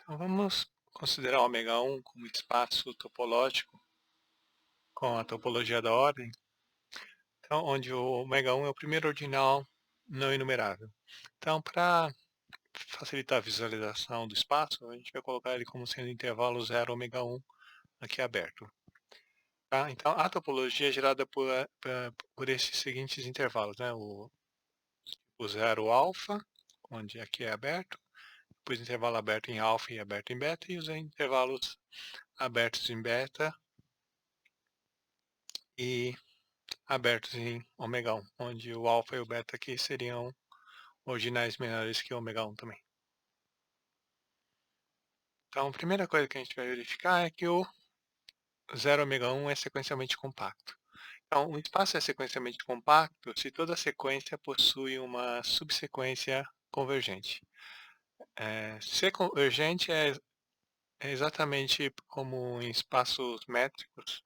Então vamos considerar o ômega 1 como espaço topológico com a topologia da ordem, então, onde o ômega 1 é o primeiro ordinal não enumerável. Então, para facilitar a visualização do espaço, a gente vai colocar ele como sendo intervalo 0 ômega 1 aqui aberto. Tá? Então, a topologia é gerada por esses seguintes intervalos, né? O 0 alfa, onde aqui é aberto, depois intervalo aberto em alfa e aberto em beta, e os intervalos abertos em beta e abertos em ômega 1, onde o alfa e o beta aqui seriam ordinais menores que o ômega 1 também. Então, a primeira coisa que a gente vai verificar é que o 0 ômega 1 é sequencialmente compacto. Então, um espaço é sequencialmente compacto se toda sequência possui uma subsequência convergente. Ser convergente é exatamente como em espaços métricos,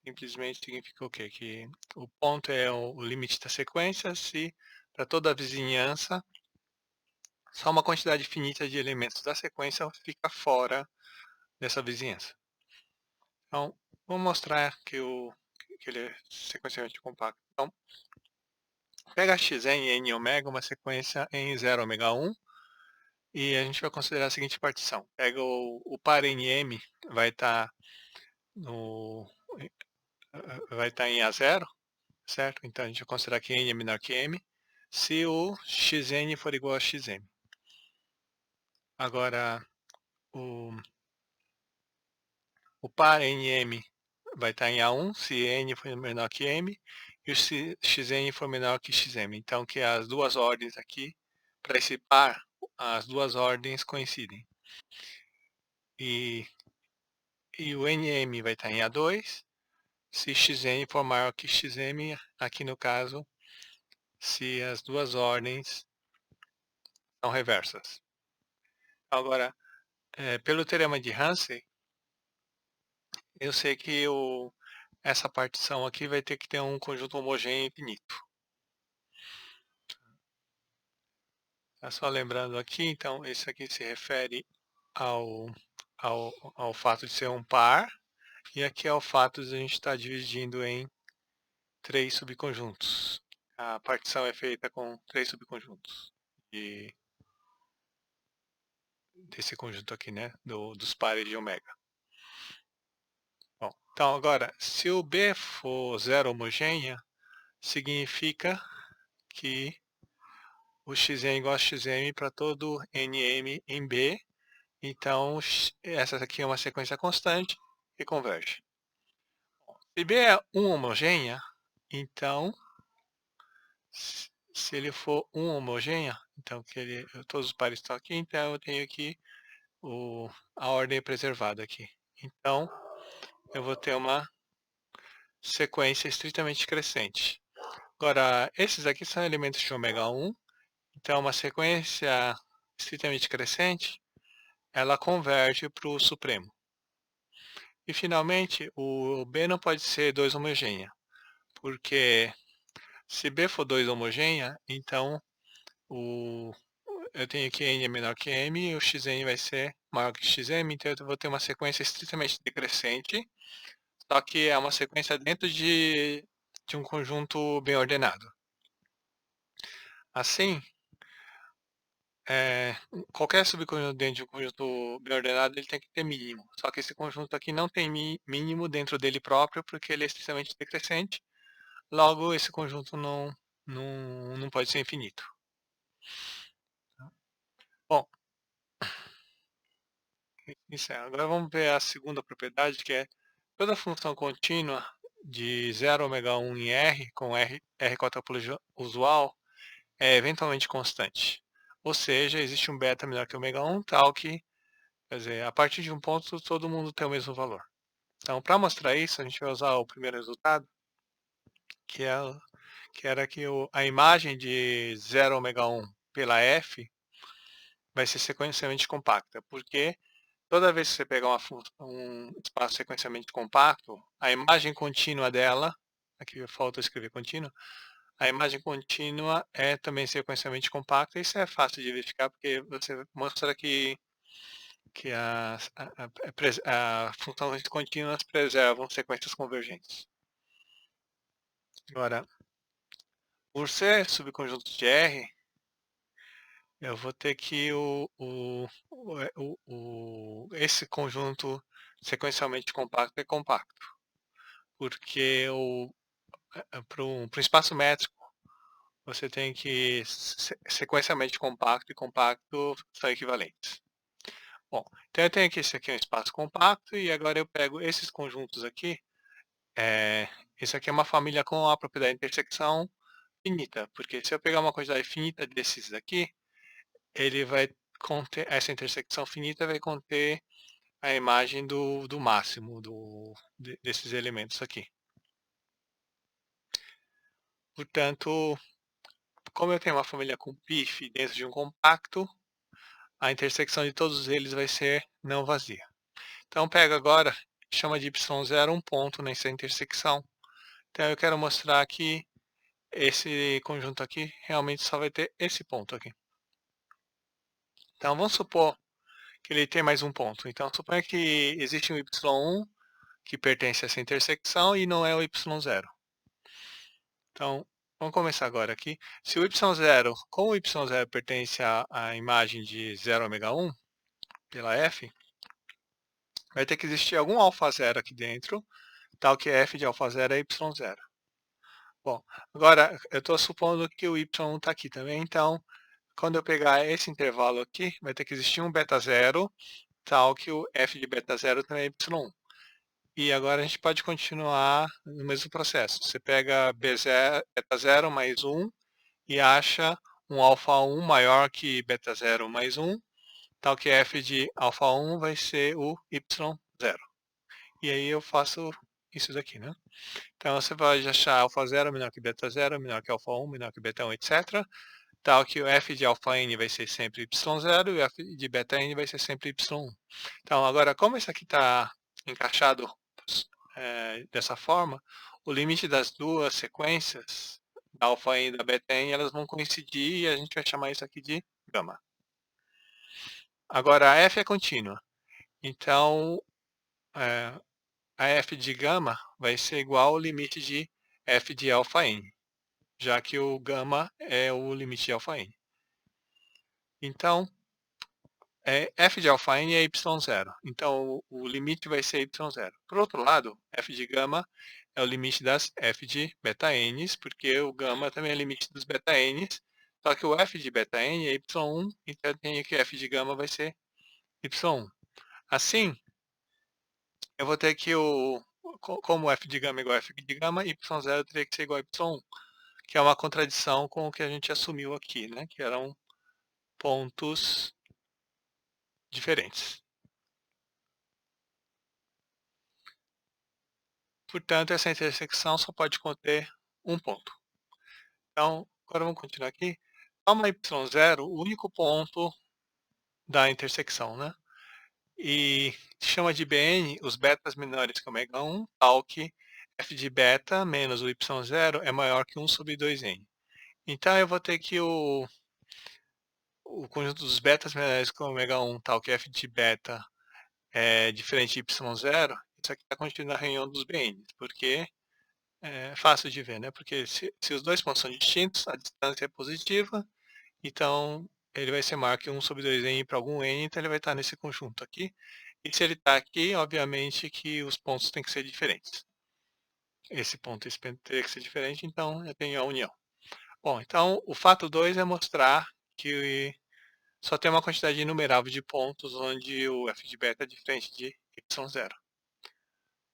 simplesmente significa o quê? Que o ponto é o limite da sequência se para toda a vizinhança só uma quantidade finita de elementos da sequência fica fora dessa vizinhança. Então, vou mostrar que ele é sequencialmente compacto. Então, pega xn e n ômega, uma sequência em 0 ômega 1, e a gente vai considerar a seguinte partição. Pega o par nm, vai estar no vai estar em A0, certo? Então a gente vai considerar que n é menor que m, se o xn for igual a xm. Agora, o, o par nm vai estar em A1 se n for menor que m e o xn for menor que xm. Então, que as duas ordens aqui, para esse par, as duas ordens coincidem. E o nm vai estar em A2 se xn for maior que xm, aqui no caso, se as duas ordens são reversas. Agora, pelo teorema de Hansen, eu sei que essa partição aqui vai ter que ter um conjunto homogêneo infinito. Tá só lembrando aqui, então, isso aqui se refere ao, ao fato de ser um par, e aqui é o fato de a gente estar dividindo em três subconjuntos. A partição é feita com três subconjuntos desse conjunto aqui, né, dos pares de ômega. Bom, então agora, se o B for zero homogênea, significa que o xn é igual a xm para todo nm em B, então essa aqui é uma sequência constante e converge. Se B é 1 homogênea, então, se ele for 1 homogênea, então todos os pares estão aqui, então eu tenho aqui a ordem preservada aqui. Então, eu vou ter uma sequência estritamente crescente. Agora, esses aqui são elementos de ômega 1, então uma sequência estritamente crescente, ela converge para o supremo. E finalmente, o B não pode ser 2 homogênea, porque se B for 2 homogênea, então eu tenho que n é menor que m e o xn vai ser maior que xm, então eu vou ter uma sequência estritamente decrescente, só que é uma sequência dentro de um conjunto bem ordenado. Assim, qualquer subconjunto dentro de um conjunto bem ordenado ele tem que ter mínimo. Só que esse conjunto aqui não tem mínimo dentro dele próprio porque ele é estritamente decrescente. Logo, esse conjunto não pode ser infinito. Bom, isso é. Agora vamos ver a segunda propriedade, que é toda função contínua de 0 ômega 1 em R, com R com a topologia usual, é eventualmente constante. Ou seja, existe um beta menor que ômega 1, tal que, quer dizer, a partir de um ponto todo mundo tem o mesmo valor. Então, para mostrar isso, a gente vai usar o primeiro resultado, que, que era que a imagem de 0 ômega 1 pela F vai ser sequencialmente compacta, porque toda vez que você pegar um espaço sequencialmente compacto, a imagem contínua dela, aqui falta escrever contínua, a imagem contínua é também sequencialmente compacta. Isso é fácil de verificar, porque você mostra que que a funções contínuas preservam sequências convergentes. Agora, por ser subconjunto de R, eu vou ter que esse conjunto sequencialmente compacto é compacto, porque para um espaço métrico você tem que sequencialmente compacto e compacto são equivalentes. Bom, então eu tenho aqui esse aqui é um espaço compacto e agora eu pego esses conjuntos aqui. Isso aqui é uma família com a propriedade de intersecção finita, porque se eu pegar uma quantidade finita desses aqui, ele vai conter, essa intersecção finita vai conter a imagem do máximo desses elementos aqui. Portanto, como eu tenho uma família com π dentro de um compacto, a intersecção de todos eles vai ser não vazia. Então, pego agora, chama de y0 um ponto nessa intersecção. Então, eu quero mostrar que esse conjunto aqui realmente só vai ter esse ponto aqui. Então, vamos supor que ele tem mais um ponto. Então, suponha que existe um y1 que pertence a essa intersecção e não é o y0. Então, vamos começar agora aqui. Se o y0, como o y0 pertence à imagem de 0 ômega 1 pela f, vai ter que existir algum alfa 0 aqui dentro, tal que f de alfa 0 é y0. Bom, agora eu estou supondo que o y1 está aqui também, então quando eu pegar esse intervalo aqui, vai ter que existir um beta 0, tal que o f de beta 0 também é y1. E agora a gente pode continuar no mesmo processo. Você pega B0, beta 0 mais 1 e acha um alfa 1 maior que beta 0 mais 1, tal que f de alfa 1 vai ser o y0. E aí eu faço isso daqui, né? Então você pode achar alfa 0 menor que beta 0, menor que alfa 1, menor que beta 1, etc. Tal que o f de alfa n vai ser sempre y0 e o f de beta n vai ser sempre y1. Então agora, como isso aqui está encaixado dessa forma, o limite das duas sequências, da alfa n e da beta n, elas vão coincidir e a gente vai chamar isso aqui de gama. Agora, a f é contínua. Então, a f de gama vai ser igual ao limite de f de alfa n, já que o gama é o limite de alfa n. Então, f de alfa n é y0. Então, o limite vai ser y0. Por outro lado, f de gama é o limite das f de beta n's, porque o gama também é o limite dos beta n's, só que o f de beta n é y1, então eu tenho que f de gama vai ser y1. Assim, eu vou ter que como f de gama é igual a f de gama, y0 teria que ser igual a y1, que é uma contradição com o que a gente assumiu aqui, né? Que eram pontos diferentes. Portanto, essa intersecção só pode conter um ponto. Então, agora vamos continuar aqui. Toma y0, o único ponto da intersecção, né? E chama de Bn os betas menores que ômega 1, tal que f de beta menos o y0 é maior que 1 sobre 2n. Então, eu vou ter que o conjunto dos betas menores que ômega 1, tal que f de beta é diferente de y0, isso aqui está contido na reunião dos Bns, porque é fácil de ver, né? Porque se os dois pontos são distintos, a distância é positiva, então ele vai ser maior que 1 sobre 2n para algum n, então ele vai estar nesse conjunto aqui. E se ele está aqui, obviamente que os pontos têm que ser diferentes. Esse ponto e esse ponto teria que ser diferente, então eu tenho a união. Bom, então o fato 2 é mostrar que só tem uma quantidade inumerável de pontos onde o f de beta é diferente de y0.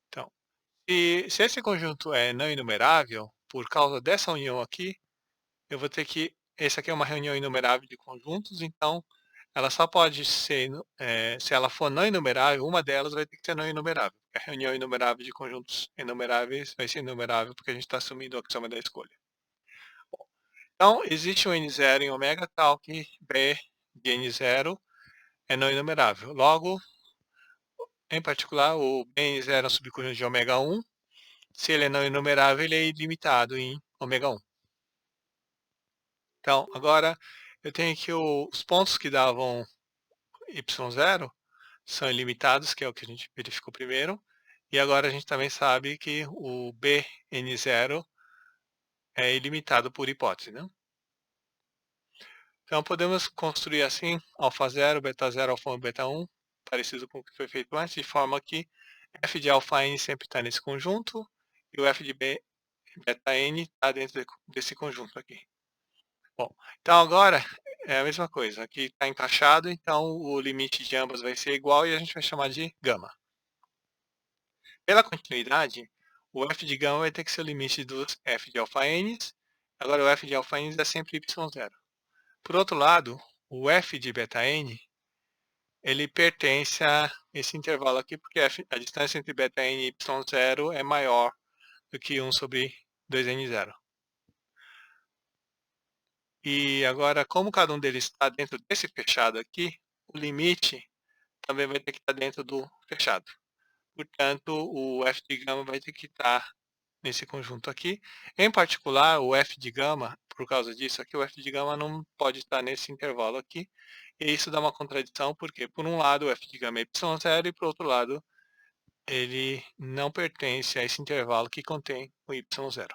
Então, se esse conjunto é não enumerável, por causa dessa união aqui, eu vou ter que... Essa aqui é uma reunião inumerável de conjuntos, então ela só pode ser, se ela for não enumerável, uma delas vai ter que ser não enumerável. A reunião inumerável de conjuntos enumeráveis vai ser inumerável porque a gente está assumindo o axioma da escolha. Bom, então, existe um n0 em ômega tal que B de n0 é não enumerável. Logo, em particular, o Bn0 é um subconjunto de ômega 1. Se ele é não enumerável, ele é ilimitado em ômega 1. Então, agora eu tenho aqui os pontos que davam y0, são ilimitados, que é o que a gente verificou primeiro, e agora a gente também sabe que o Bn0 é ilimitado por hipótese, né? Então podemos construir assim, alfa 0, beta 0, alfa 1, beta 1, parecido com o que foi feito antes, de forma que f de alfa n sempre está nesse conjunto, e o f de beta n está dentro desse conjunto aqui. Bom, então agora é a mesma coisa, aqui está encaixado, então o limite de ambas vai ser igual e a gente vai chamar de gama. Pela continuidade, o f de gama vai ter que ser o limite dos f de alfa n, agora o f de alfa n é sempre y0. Por outro lado, o f de beta n, ele pertence a esse intervalo aqui, porque a distância entre beta n e y0 é maior do que 1 sobre 2n0. E agora, como cada um deles está dentro desse fechado aqui, o limite também vai ter que estar dentro do fechado. Portanto, o f de gama vai ter que estar nesse conjunto aqui. Em particular, o f de gama, por causa disso aqui, o f de gama não pode estar nesse intervalo aqui. E isso dá uma contradição, porque por um lado o f de gama é y0 e por outro lado ele não pertence a esse intervalo que contém o y0.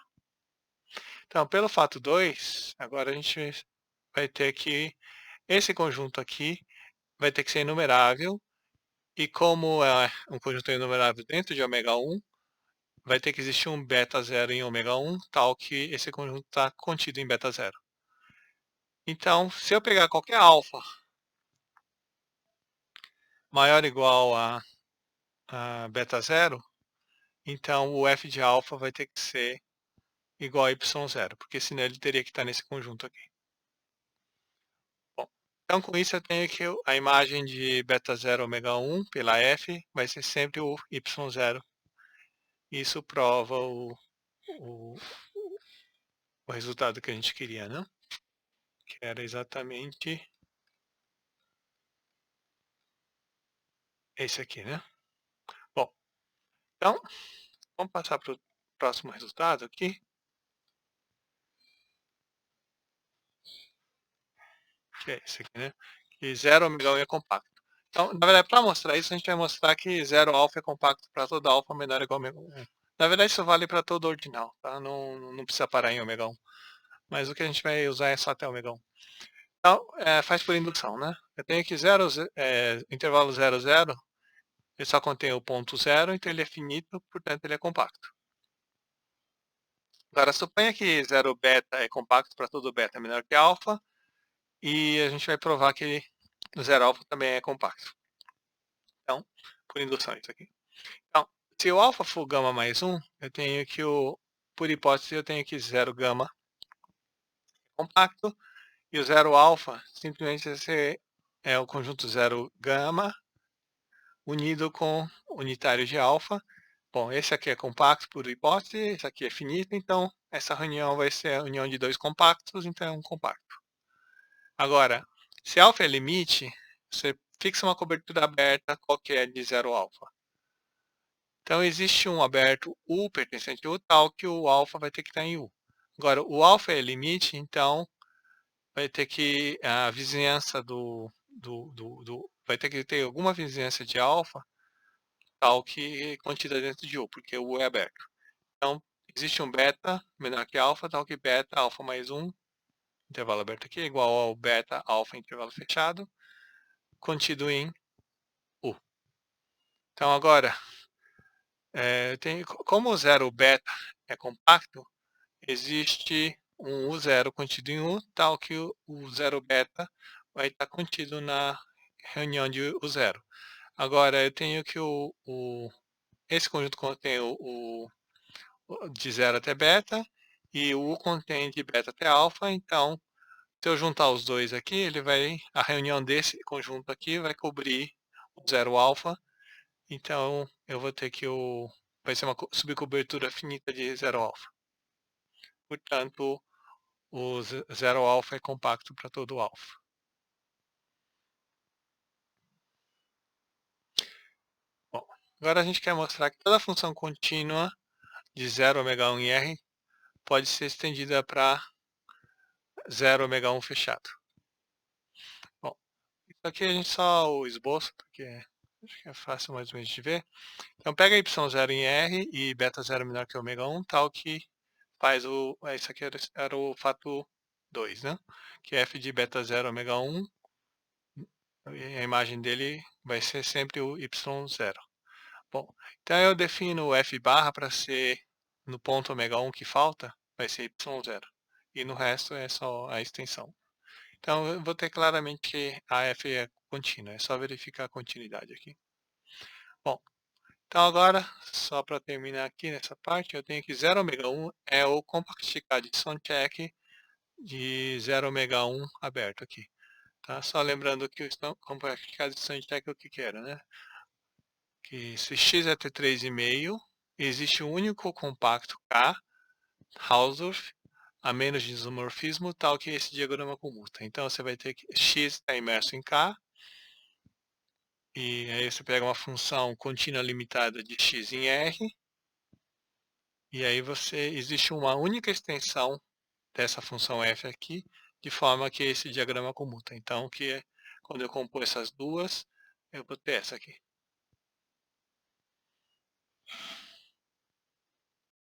Então, pelo fato 2, agora a gente vai ter que, esse conjunto aqui vai ter que ser inumerável, e como é um conjunto inumerável dentro de ômega 1, vai ter que existir um beta 0 em ômega 1, tal que esse conjunto está contido em beta 0. Então, se eu pegar qualquer alfa maior ou igual a beta 0, então o f de alfa vai ter que ser igual a y0, porque senão ele teria que estar nesse conjunto aqui. Bom, então com isso eu tenho que a imagem de beta 0 ômega 1 pela f vai ser sempre o y0. Isso prova o, o resultado que a gente queria, né? Que era exatamente esse aqui, né? Bom, então vamos passar para o próximo resultado aqui, que é esse aqui, né? Que 0 ômega 1 é compacto. Então, na verdade, para mostrar isso, a gente vai mostrar que 0 alfa é compacto para toda alfa menor ou igual a ômega 1. Na verdade, isso vale para todo ordinal, tá? Não precisa parar em ômega 1. Mas o que a gente vai usar é só até ômega 1. Então, faz por indução, né? Eu tenho que intervalo 0, 0, ele só contém o ponto 0, então ele é finito, portanto ele é compacto. Agora, suponha que 0 beta é compacto para todo beta menor que alfa, e a gente vai provar que o 0 alfa também é compacto. Então, por indução, isso aqui. Então, se o alfa for gama mais 1, eu tenho que por hipótese, eu tenho que 0 gama é compacto, e o 0 alfa simplesmente é o conjunto 0 gama unido com unitário de alfa. Bom, esse aqui é compacto por hipótese, esse aqui é finito, então essa reunião vai ser a união de dois compactos, então é um compacto. Agora, se alfa é limite, você fixa uma cobertura aberta qualquer de 0 alfa. Então existe um aberto U pertencente a U tal que o alfa vai ter que estar em U. Agora, o alfa é limite, então vai ter que a vizinhança vai ter que ter alguma vizinhança de alfa tal que contida dentro de U, porque o U é aberto. Então, existe um beta menor que alfa, tal que beta alfa mais 1, intervalo aberto aqui, é igual ao beta alfa intervalo fechado, contido em U. Então, agora, como o 0 beta é compacto, existe um U0 contido em U, tal que o 0 beta vai estar contido na reunião de U0. Agora, eu tenho que esse conjunto contém de 0 até beta, e o U contém de beta até alfa, então, se eu juntar os dois aqui, a reunião desse conjunto aqui vai cobrir o 0 alfa, então eu vou ter que vai ser uma subcobertura finita de 0 alfa. Portanto, o 0 alfa é compacto para todo alfa. Bom, agora a gente quer mostrar que toda função contínua de 0 ômega 1 em R pode ser estendida para 0 ômega 1 fechado. Bom, isso aqui a gente só o esboço, porque Acho que é fácil mais ou menos de ver. Então pega y0 em R e beta 0 menor que ômega 1, tal que faz isso aqui era o fato 2, né? Que f de beta 0 ômega 1, a imagem dele vai ser sempre o y0. Bom, então eu defino o f barra para ser no ponto ômega 1 que falta, vai ser y0. E no resto é só a extensão. Então eu vou ter claramente que a f é contínua, é só verificar a continuidade aqui. Bom, então agora, só para terminar aqui nessa parte, eu tenho que 0 ômega 1 é o compact addition check de 0 ômega 1 aberto aqui. Tá? Só lembrando que o compact addition check é o que era, né? Que se x é até 3,5, existe um único compacto K, Hausdorff, a menos de isomorfismo, tal que esse diagrama comuta. Então você vai ter que x está imerso em K, e aí você pega uma função contínua limitada de x em R, e aí existe uma única extensão dessa função f aqui, de forma que esse diagrama comuta. Então, quando eu compor essas duas, eu vou ter essa aqui.